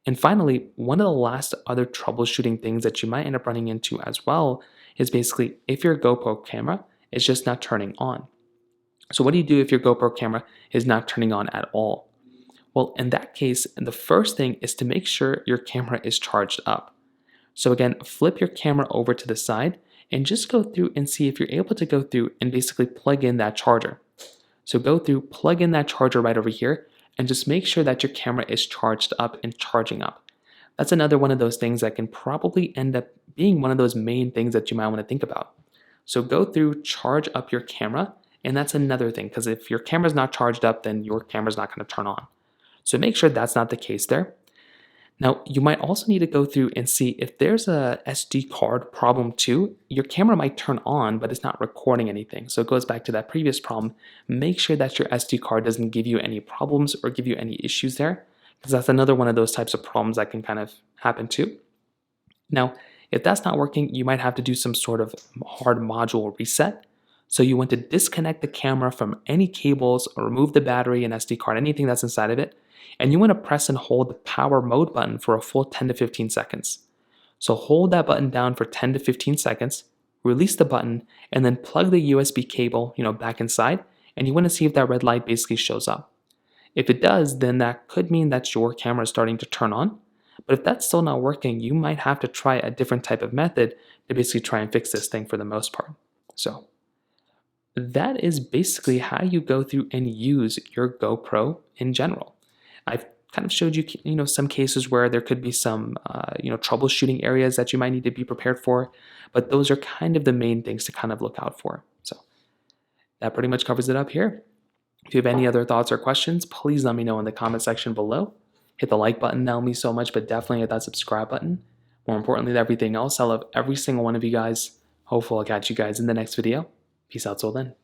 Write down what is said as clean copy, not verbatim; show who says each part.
Speaker 1: And finally, one of the last other troubleshooting things that you might end up running into as well is basically if your GoPro camera is just not turning on. So what do you do if your GoPro camera is not turning on at all? Well, in that case, the first thing is to make sure your camera is charged up. So again, flip your camera over to the side and just go through and see if you're able to go through and basically plug in that charger. So go through, plug in that charger right over here, and just make sure that your camera is charged up and charging up. That's another one of those things that can probably end up being one of those main things that you might want to think about. So go through, charge up your camera, and that's another thing, because if your camera's not charged up, then your camera's not going to turn on. So make sure that's not the case there. Now, you might also need to go through and see if there's a SD card problem too. Your camera might turn on, but it's not recording anything. So it goes back to that previous problem. Make sure that your SD card doesn't give you any problems or give you any issues there, because that's another one of those types of problems that can kind of happen too. Now, if that's not working, you might have to do some sort of hard module reset. So you want to disconnect the camera from any cables or remove the battery and SD card, anything that's inside of it. And you want to press and hold the power mode button for a full 10 to 15 seconds. So hold that button down for 10 to 15 seconds, release the button, and then plug the USB cable, back inside, and you want to see if that red light basically shows up. If it does, then that could mean that your camera is starting to turn on. But if that's still not working, you might have to try a different type of method to basically try and fix this thing for the most part. So that is basically how you go through and use your GoPro in general. I've kind of showed you, some cases where there could be some, troubleshooting areas that you might need to be prepared for, but those are kind of the main things to kind of look out for. So that pretty much covers it up here. If you have any other thoughts or questions, please let me know in the comment section below. Hit the like button, that will mean so much, but definitely hit that subscribe button. More importantly than everything else, I love every single one of you guys. Hopefully I'll catch you guys in the next video. Peace out till then.